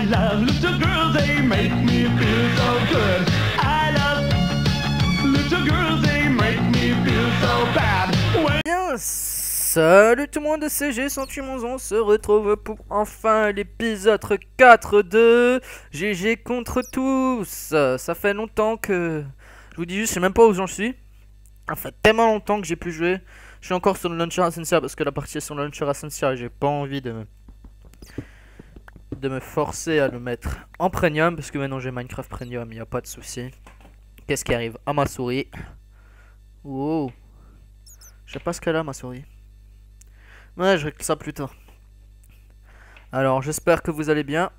I love little girls, they make me feel so good. I love little girls, they make me feel so bad. Bien, salut tout le monde, c'est G108, on se retrouve pour enfin l'épisode 4 de GG contre tous. Ça fait longtemps que... Je vous dis juste, je sais même pas où j'en suis. Ça fait tellement longtemps que j'ai plus joué. Je suis encore sur le launcher Ascensia parce que la partie est sur le launcher Ascensia et j'ai pas envie de me forcer à le mettre en premium parce que maintenant j'ai Minecraft Premium, il n'y a pas de souci. Qu'est-ce qui arrive à ma souris? Wow. Je sais pas ce qu'elle a ma souris. Ouais, je règle ça plus tard. Alors, j'espère que vous allez bien.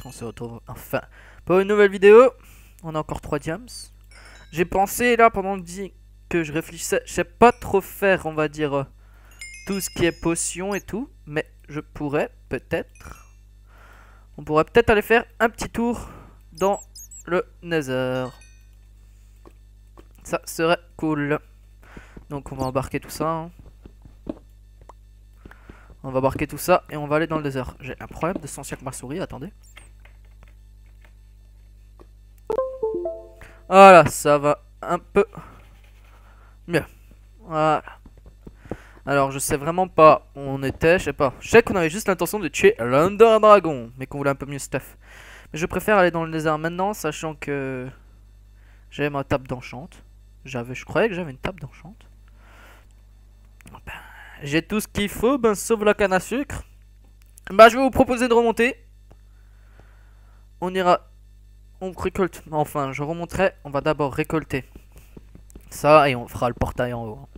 On se retrouve enfin pour une nouvelle vidéo. On a encore 3 diams. J'ai pensé là pendant le dit que je réfléchissais. Je sais pas trop faire, on va dire, tout ce qui est potion et tout. Mais je pourrais peut-être... On pourrait peut-être aller faire un petit tour dans le Nether. Ça serait cool. Donc on va embarquer tout ça. Hein. On va embarquer tout ça et on va aller dans le désert. J'ai un problème de sensi avec ma souris, attendez. Voilà, ça va un peu mieux. Voilà. Alors je sais vraiment pas où on était, je sais pas. Je sais qu'on avait juste l'intention de tuer l'Under Dragon, mais qu'on voulait un peu mieux stuff. Mais je préfère aller dans le désert maintenant, sachant que j'ai ma table d'enchante. Je croyais que j'avais une table d'enchante. Ben, j'ai tout ce qu'il faut, ben, sauf la canne à sucre. Bah, je vais vous proposer de remonter. On ira... On récolte. Enfin, je remonterai. On va d'abord récolter ça et on fera le portail en haut.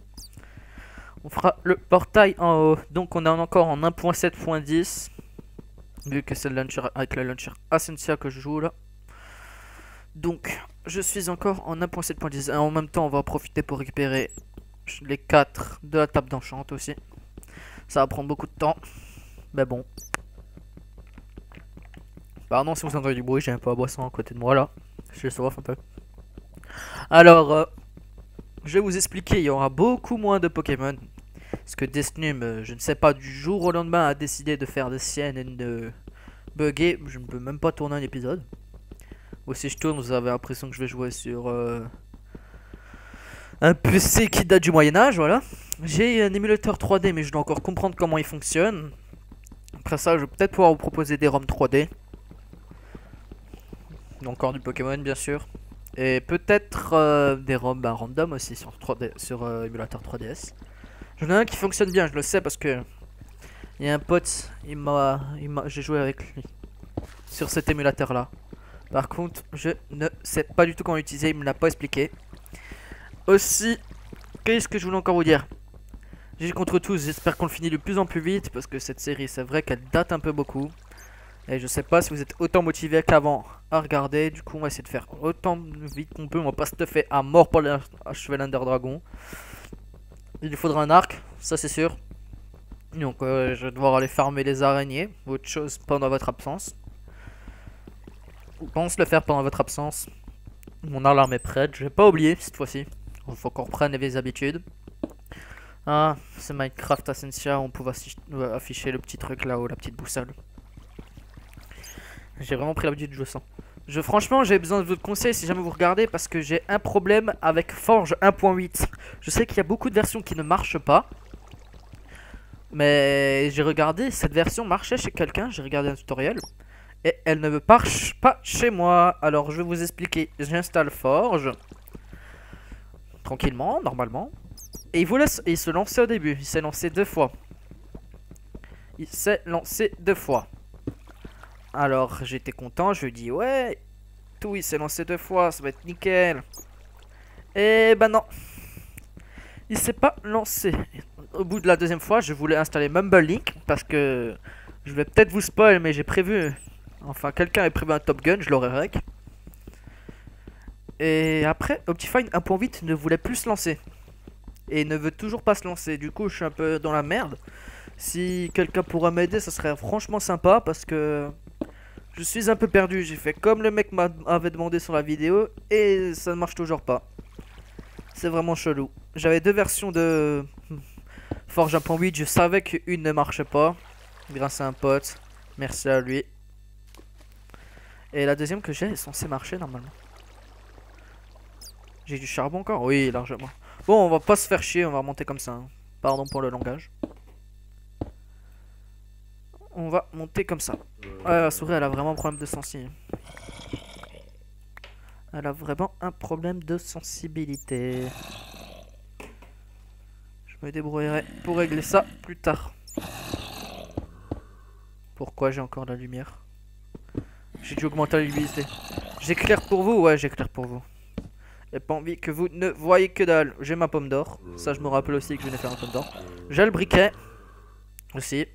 On fera le portail en haut. Donc, on est encore en 1.7.10. Vu que c'est le launcher avec le launcher Ascensia que je joue là. Donc, je suis encore en 1.7.10. Et en même temps, on va profiter pour récupérer les 4 de la table d'enchante aussi. Ça va prendre beaucoup de temps. Mais bon. Pardon si vous entendez du bruit, j'ai un peu à boisson à côté de moi là. J'ai soif un peu. Alors, je vais vous expliquer, il y aura beaucoup moins de Pokémon. Parce que Desnum, je ne sais pas, du jour au lendemain a décidé de faire des siennes et de bugger. Je ne peux même pas tourner un épisode. Ou si je tourne, vous avez l'impression que je vais jouer sur un PC qui date du Moyen-Âge, voilà. J'ai un émulateur 3D, mais je dois encore comprendre comment il fonctionne. Après ça, je vais peut-être pouvoir vous proposer des ROM 3D. Encore du Pokémon, bien sûr. Et peut-être des ROM random aussi sur, 3D, sur émulateur 3DS. J'en ai un qui fonctionne bien, je le sais parce que il y a un pote, j'ai joué avec lui sur cet émulateur là. Par contre, je ne sais pas du tout comment l'utiliser, il me l'a pas expliqué. Aussi, qu'est-ce que je voulais encore vous dire? J'ai contre tous, j'espère qu'on le finit de plus en plus vite parce que cette série, c'est vrai qu'elle date un peu beaucoup. Et je sais pas si vous êtes autant motivé qu'avant à regarder. Du coup, on va essayer de faire autant vite qu'on peut. On va pas se faire à mort pour achever l'Under Dragon. Il lui faudra un arc, ça c'est sûr. Donc, je vais devoir aller farmer les araignées. Autre chose pendant votre absence. Ou pense le faire pendant votre absence. Mon alarme est prête. Je vais pas oublier cette fois-ci. Il faut qu'on reprenne les habitudes. Ah, c'est Minecraft Ascensia. On pouvait afficher le petit truc là-haut, la petite boussole. J'ai vraiment pris l'habitude de jouer sans. Franchement, j'ai besoin de votre conseil si jamais vous regardez parce que j'ai un problème avec Forge 1.8. Je sais qu'il y a beaucoup de versions qui ne marchent pas. Mais j'ai regardé, cette version marchait chez quelqu'un, j'ai regardé un tutoriel. Et elle ne marche pas chez moi. Alors je vais vous expliquer. J'installe Forge. Tranquillement, normalement. Et il se lançait au début. Il s'est lancé 2 fois. Alors j'étais content, je lui dis ouais, tout il s'est lancé 2 fois, ça va être nickel. Et ben non, il s'est pas lancé. Au bout de la 2e fois, je voulais installer Mumble Link parce que je vais peut-être vous spoil, mais j'ai prévu, enfin quelqu'un a prévu un Top Gun, je l'aurais rec. Et après, Optifine 1.8 ne voulait plus se lancer et ne veut toujours pas se lancer. Du coup, je suis un peu dans la merde. Si quelqu'un pourra m'aider, ça serait franchement sympa parce que je suis un peu perdu. J'ai fait comme le mec m'avait demandé sur la vidéo et ça ne marche toujours pas. C'est vraiment chelou. J'avais 2 versions de Forge 1.8. Je savais qu'une ne marchait pas grâce à un pote. Merci à lui. Et la deuxième que j'ai est censée marcher normalement. J'ai du charbon encore? Oui, largement. Bon, on va pas se faire chier, on va remonter comme ça, hein. Pardon pour le langage. On va monter comme ça. Ouais, la souris, elle a vraiment un problème de sensi. Elle a vraiment un problème de sensibilité. Je me débrouillerai pour régler ça plus tard. Pourquoi j'ai encore la lumière? J'ai dû augmenter la luminosité. J'éclaire pour vous? Ouais, j'éclaire pour vous. J'ai pas envie que vous ne voyez que dalle. J'ai ma pomme d'or. Ça, je me rappelle aussi que je venais faire ma pomme d'or. J'ai le briquet. Aussi.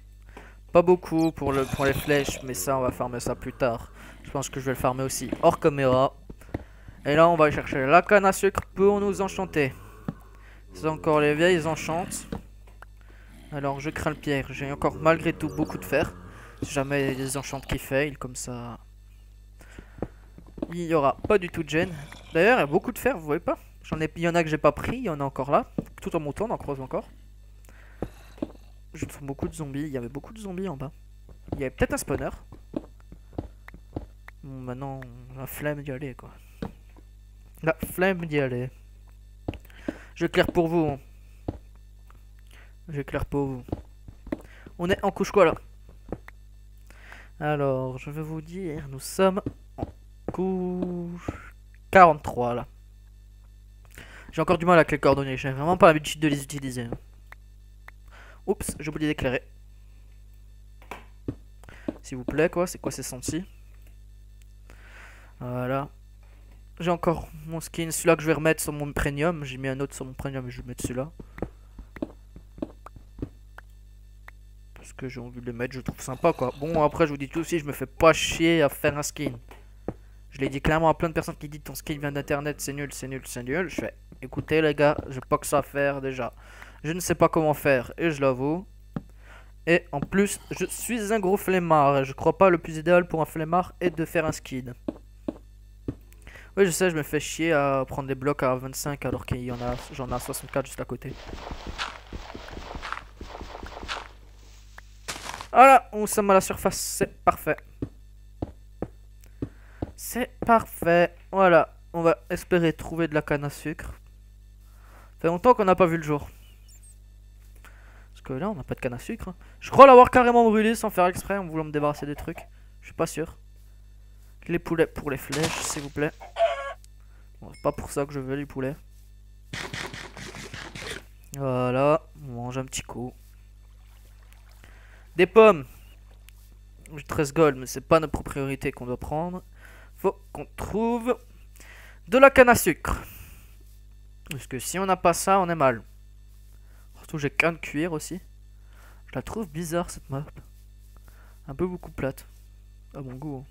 Pas beaucoup pour les flèches, mais ça, on va farmer ça plus tard. Je pense que je vais le farmer aussi hors caméra. Et là, on va chercher la canne à sucre pour nous enchanter. C'est encore les vieilles enchantes. Alors, je crains le pierre. J'ai encore malgré tout beaucoup de fer. Si jamais il y a des enchantes qui fail, comme ça, il n'y aura pas du tout de gêne. D'ailleurs, il y a beaucoup de fer, vous voyez pas? Il y en a que j'ai pas pris, il y en a encore là. Tout en montant, on en croise encore. Je trouve beaucoup de zombies. Il y avait beaucoup de zombies en bas. Il y avait peut-être un spawner. Bon, maintenant, la flemme d'y aller, quoi. La flemme d'y aller. J'éclaire pour vous. Hein. J'éclaire pour vous. On est en couche quoi là? Alors, je vais vous dire, nous sommes en couche 43 là. J'ai encore du mal avec les cordonniers. J'ai vraiment pas l'habitude de les utiliser. Oups, j'ai oublié d'éclairer. S'il vous plaît, quoi. C'est quoi ces sentiers? Voilà. J'ai encore mon skin. Celui-là que je vais remettre sur mon premium. J'ai mis un autre sur mon premium et je vais mettre celui-là. Parce que j'ai envie de le mettre. Je trouve sympa, quoi. Bon, après, je vous dis tout aussi. Je me fais pas chier à faire un skin. Je l'ai dit clairement à plein de personnes qui disent ton skin vient d'internet. C'est nul, c'est nul, c'est nul. Je fais écoutez, les gars. J'ai pas que ça à faire déjà. Je ne sais pas comment faire. Et je l'avoue. Et en plus, je suis un gros flemmard. Et je crois pas le plus idéal pour un flemmard est de faire un skin. Oui, je sais, je me fais chier à prendre des blocs à 25 alors qu'il y en a, j'en ai à 64 juste à côté. Voilà, nous sommes à la surface, c'est parfait. C'est parfait. Voilà, on va espérer trouver de la canne à sucre. Ça fait longtemps qu'on n'a pas vu le jour. Parce que là, on n'a pas de canne à sucre. Hein. Je crois l'avoir carrément brûlé sans faire exprès en voulant me débarrasser des trucs. Je suis pas sûr. Les poulets pour les flèches, s'il vous plaît. Bon, c'est pas pour ça que je veux les poulets. Voilà, on mange un petit coup. Des pommes. J'ai 13 gold, mais c'est pas notre priorité qu'on doit prendre. Faut qu'on trouve de la canne à sucre. Parce que si on n'a pas ça, on est mal. Surtout j'ai qu'un de cuir aussi. Je la trouve bizarre cette map. Un peu beaucoup plate. À mon goût. Hein.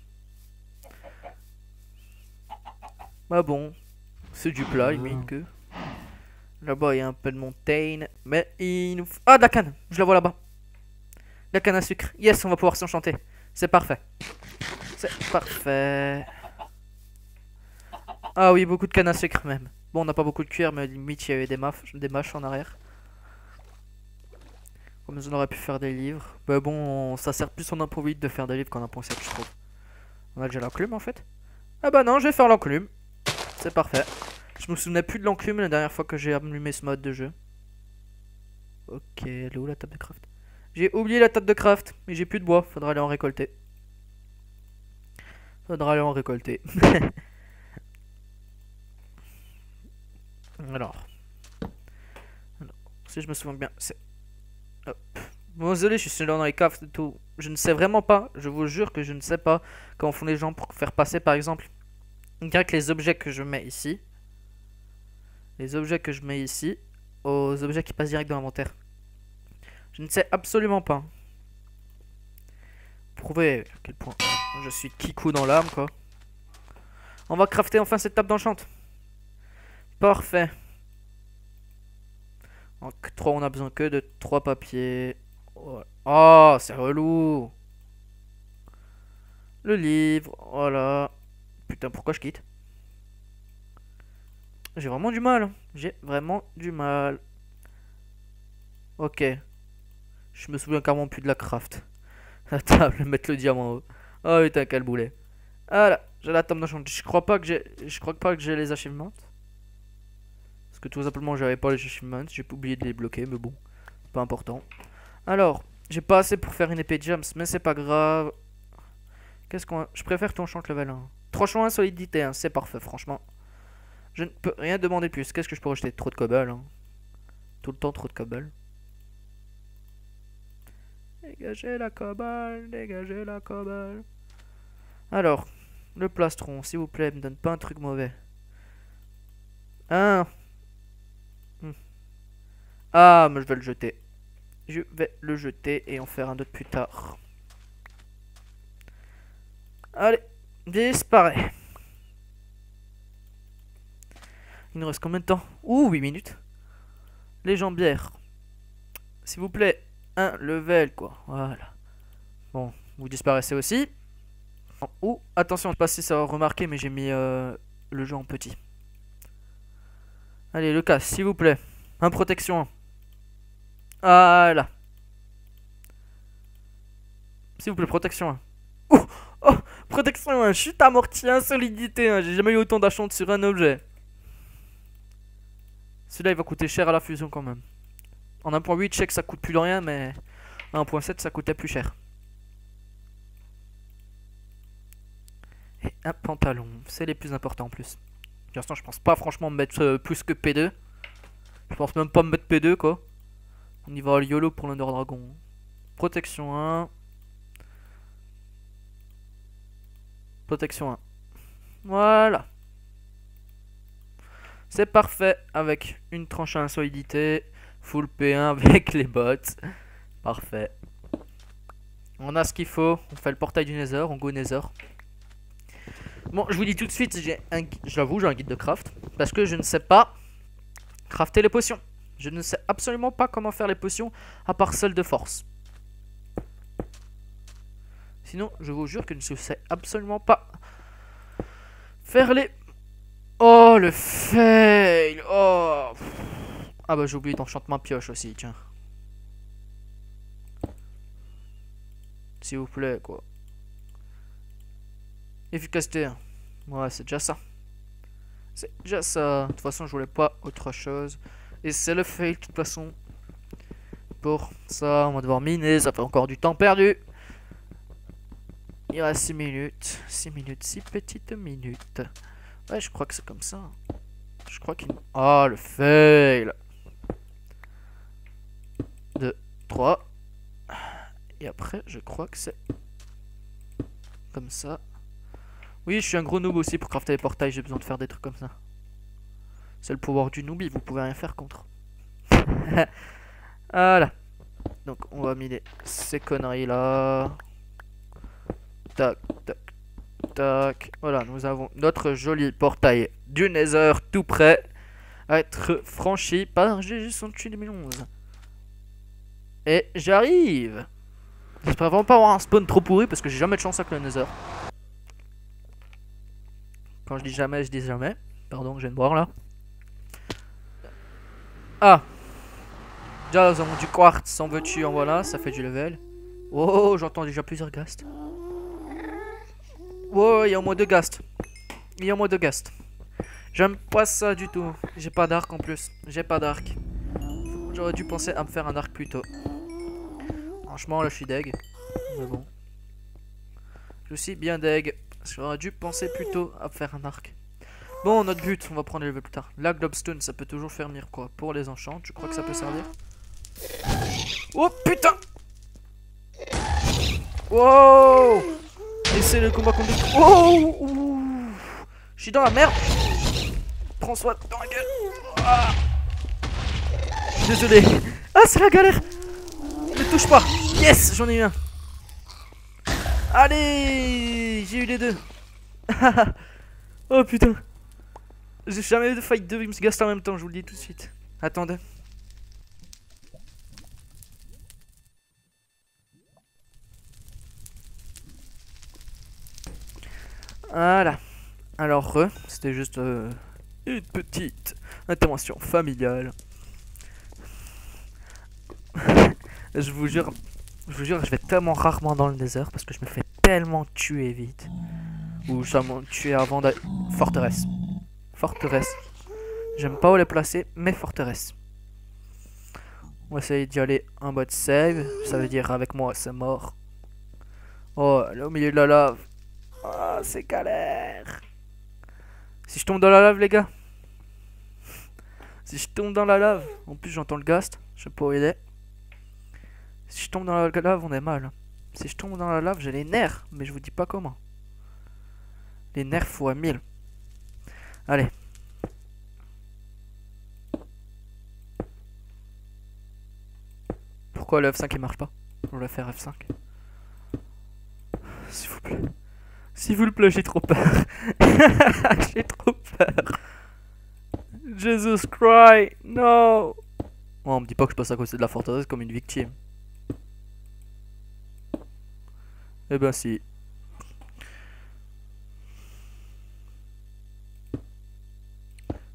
Bah bon. C'est du plat, il met que. Là-bas, il y a un peu de montagne. Mais il nous... Ah, de la canne. Je la vois là-bas. La canne à sucre. Yes, on va pouvoir s'enchanter. C'est parfait. C'est parfait. Ah oui, beaucoup de canne à sucre même. Bon, on n'a pas beaucoup de cuir, mais limite, il y avait des mâches en arrière. Comme on aurait pu faire des livres. Mais bon, ça sert plus en impro vite de faire des livres qu'en impro sec, je trouve. On a déjà l'enclume en fait. Ah bah non, je vais faire l'enclume. C'est parfait. Je me souvenais plus de l'enclume la dernière fois que j'ai allumé ce mode de jeu. Ok, elle est où la table de craft? J'ai oublié la table de craft, mais j'ai plus de bois. Faudra aller en récolter. Faudra aller en récolter. Alors, si je me souviens bien, c'est... Hop. Bon, désolé, je suis dans les caves et tout. Je ne sais vraiment pas, je vous jure que je ne sais pas comment font les gens pour faire passer, par exemple, direct les objets que je mets ici. Les objets que je mets ici aux objets qui passent direct dans l'inventaire. Je ne sais absolument pas. Prouver à quel point je suis kikou dans l'âme, quoi. On va crafter enfin cette table d'enchant. Parfait. En 3, on a besoin que de 3 papiers. Oh, c'est relou. Le livre, voilà. Putain, pourquoi je quitte? J'ai vraiment du mal. J'ai vraiment du mal. Ok. Je me souviens carrément plus de la craft. La table, mettre le diamant en haut. Oh putain, quel boulet. Voilà, j'ai la tome d'enchant. Je crois pas que j'ai les achievements. Parce que tout simplement j'avais pas les achievements, j'ai oublié de les bloquer, mais bon, c'est pas important. Alors, j'ai pas assez pour faire une épée de James, mais c'est pas grave. Qu'est-ce qu'on... Je préfère ton chant level 1. Tranchant solidité, hein, c'est parfait, franchement. Je ne peux rien demander de plus. Qu'est-ce que je peux rejeter? Trop de cobble, hein. Tout le temps trop de cobble. Dégagez la cobble, dégagez la cobble. Alors, le plastron, s'il vous plaît, me donne pas un truc mauvais. Ah, ah, mais je vais le jeter. Je vais le jeter et en faire un autre plus tard. Allez, disparaît. Il nous reste combien de temps? Ouh, 8 minutes. Les jambières. S'il vous plaît, un level, quoi. Voilà. Bon, vous disparaissez aussi. Ouh, attention, je sais pas si ça va remarquer, mais j'ai mis le jeu en petit. Allez, le casse, s'il vous plaît. Un protection 1. Voilà. S'il vous plaît, protection 1. Ouh, oh, protection 1, chute amortie, insolidité 1. J'ai jamais eu autant d'achantes sur un objet. Celui-là, il va coûter cher à la fusion quand même. En 1.8, je sais que ça coûte plus de rien, mais à 1.7, ça coûtait plus cher. Et un pantalon, c'est les plus importants en plus. Pour l'instant, je pense pas franchement me mettre plus que P2. Je pense même pas me mettre P2 quoi. On y va YOLO pour l'Under Dragon. Protection 1. Protection 1. Voilà. C'est parfait avec une tranche à insolidité. Full P1 avec les bots. Parfait. On a ce qu'il faut. On fait le portail du Nether. On go Nether. Bon, je vous dis tout de suite, j'avoue, j'ai un guide de craft. Parce que je ne sais pas crafter les potions. Je ne sais absolument pas comment faire les potions à part celles de force. Sinon, je vous jure que je ne sais absolument pas faire les... Oh, le fail. Oh. Ah bah j'ai oublié d'enchantement pioche aussi, tiens. S'il vous plaît, quoi. Efficacité. Ouais, c'est déjà ça. C'est déjà ça. De toute façon, je voulais pas autre chose. Et c'est le fail, de toute façon. Pour ça, on va devoir miner. Ça fait encore du temps perdu. Il reste 6 minutes. 6 minutes, 6 petites minutes. Ouais, je crois que c'est comme ça. Je crois qu'il... Ah, le fail. 2, 3. Et après, je crois que c'est... Comme ça. Oui, je suis un gros noob aussi pour crafter les portails. J'ai besoin de faire des trucs comme ça. C'est le pouvoir du noobie, vous pouvez rien faire contre. Voilà. Donc, on va miner ces conneries là. Tac, tac, tac. Voilà, nous avons notre joli portail du Nether tout prêt à être franchi par GG68 2011. Et j'arrive. J'espère vraiment pas avoir un spawn trop pourri parce que j'ai jamais de chance avec le Nether. Quand je dis jamais, je dis jamais. Pardon, je viens de boire là. Ah. Déjà, nous avons du quartz, en veux-tu, en voilà, ça fait du level. Oh, j'entends déjà plusieurs ghasts. Oh, il y a au moins 2 ghasts. Il y a au moins 2 ghasts. J'aime pas ça du tout. J'ai pas d'arc en plus. J'ai pas d'arc. J'aurais dû penser à me faire un arc plus tôt. Franchement, là, je suis deg. Mais bon. Je suis bien deg. J'aurais dû penser plus tôt à faire un arc. Bon, notre but, on va prendre les levels plus tard. La globstone, ça peut toujours servir quoi pour les enchants. Je crois que ça peut servir. Oh putain! Wow! Et c'est le combat contre... Oh! Je suis dans la merde! Prends soin dans la gueule! Ah. Désolé! Ah, c'est la galère! Ne touche pas! Yes! J'en ai eu un! Allez! J'ai eu les deux! Oh putain! J'ai jamais eu de fight 2 Wimsgast en même temps, je vous le dis tout de suite. Attendez. Voilà. Alors, c'était juste une petite intervention familiale. je vous jure, je vais tellement rarement dans le désert parce que je me fais tellement tuer vite. Ou ça m'a tué avant d'aller... Forteresse. Forteresse. J'aime pas où les placer, mais forteresse. On va essayer d'y aller en mode save. Ça veut dire avec moi, c'est mort. Oh, elle est au milieu de la lave. Ah, c'est galère. Si je tombe dans la lave, les gars. Si je tombe dans la lave. En plus, j'entends le gast. Je sais pas où il est. Si je tombe dans la lave, on est mal. Si je tombe dans la lave, j'ai les nerfs. Mais je vous dis pas comment. Les nerfs fois 1000. Allez. Pourquoi le F5 il marche pas? On va faire F5. S'il vous plaît. S'il vous plaît, j'ai trop peur. J'ai trop peur. Jesus Christ, no. Oh, on me dit pas que je passe à côté de la forteresse comme une victime. Eh ben si.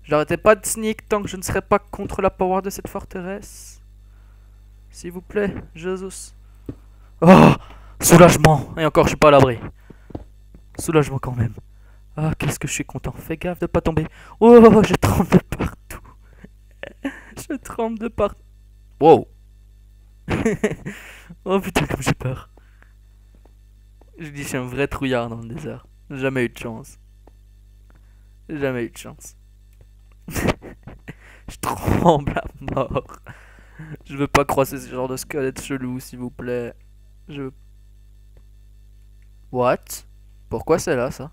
J'arrêtais pas de sneak tant que je ne serais pas contre la power de cette forteresse. S'il vous plaît, Jesus. Oh, soulagement. Et encore, je suis pas à l'abri. Soulagement quand même. Ah, qu'est-ce que je suis content. Fais gaffe de pas tomber. Oh, je tremble de partout. Je tremble de partout. Wow. Oh putain, comme j'ai peur. Je dis, je suis un vrai trouillard dans le désert. Jamais eu de chance. Jamais eu de chance. Je tremble à mort. Je veux pas croiser ce genre de squelette chelou, s'il vous plaît. Je veux... What? Pourquoi c'est là, ça?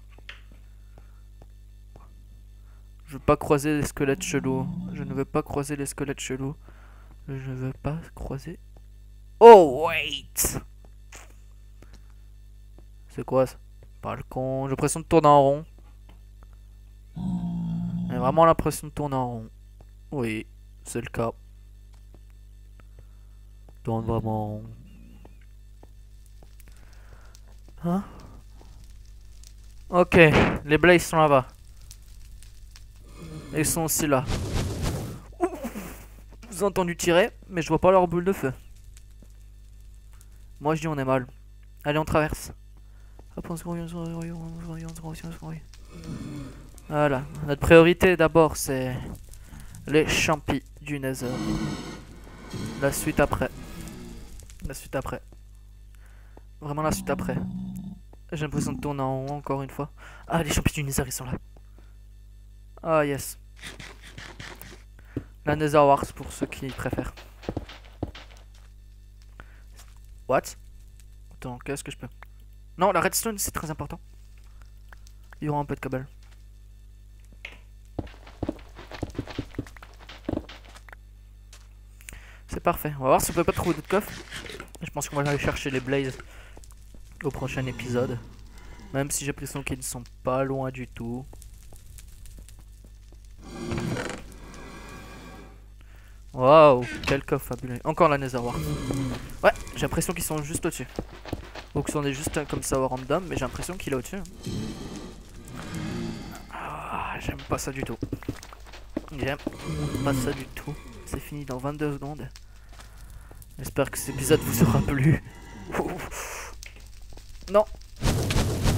Je veux pas croiser les squelettes chelous. Je ne veux pas croiser les squelettes chelous. Je ne veux pas croiser... Oh, wait! C'est quoi, ça? Balcon... J'ai l'impression de tourner en rond. J'ai vraiment l'impression de tourner en rond. Oui, c'est le cas. Tourne vraiment en rond. Hein? Ok, les blazes sont là-bas. Ils sont aussi là. Je vous ai entendu tirer, mais je vois pas leur boule de feu. Moi je dis on est mal. Allez, on traverse. Voilà, notre priorité d'abord c'est les champis du Nether. La suite après. La suite après. Vraiment la suite après. J'ai l'impression de tourner en rond encore une fois. Ah, les champis du Nether ils sont là. Ah yes. La Nether Wars pour ceux qui préfèrent. What? Attends, qu'est-ce que je peux... Non, la redstone c'est très important. Il y aura un peu de câble. C'est parfait. On va voir si on peut pas trouver d'autres coffres. Je pense qu'on va aller chercher les blazes au prochain épisode. Même si j'ai l'impression qu'ils ne sont pas loin du tout. Waouh, quel coffre fabuleux. Encore la Nether Wart. Ouais, j'ai l'impression qu'ils sont juste au-dessus. Ou qu'ils sont juste comme ça au random, mais j'ai l'impression qu'il est au-dessus. Ah, j'aime pas ça du tout. J'aime pas ça du tout. C'est fini dans 22 secondes. J'espère que cet épisode vous aura plu. Non.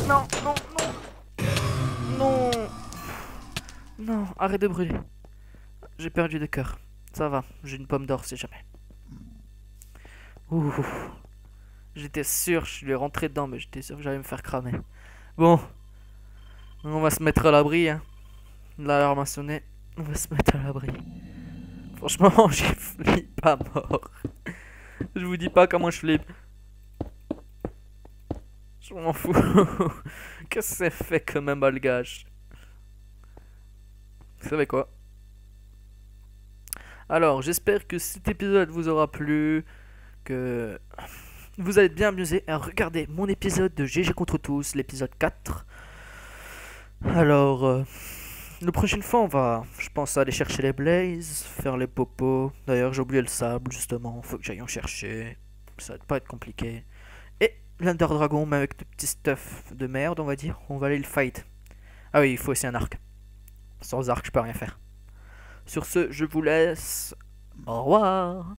Non, non, non. Non. Non, arrête de brûler. J'ai perdu des cœurs. Ça va, j'ai une pomme d'or si jamais. Ouh. J'étais sûr, je suis rentré dedans, mais j'étais sûr que j'allais me faire cramer. Bon. On va se mettre à l'abri, hein. L'alarme a sonné. On va se mettre à l'abri. Franchement, j'ai flippe à mort. Je vous dis pas comment je flippe. Je m'en fous. Qu'est-ce que c'est fait comme un malgache? Vous savez quoi? Alors, j'espère que cet épisode vous aura plu. Que vous allez bien amusé à regarder mon épisode de GG contre tous, l'épisode 4. Alors, la prochaine fois, on va, je pense, aller chercher les blazes, faire les popos. D'ailleurs, j'ai oublié le sable, justement. Faut que j'aille en chercher. Ça va pas être compliqué. Et l'Under Dragon, mais avec de petits stuff de merde, on va dire. On va aller le fight. Ah oui, il faut aussi un arc. Sans arc, je peux rien faire. Sur ce, je vous laisse. Au revoir.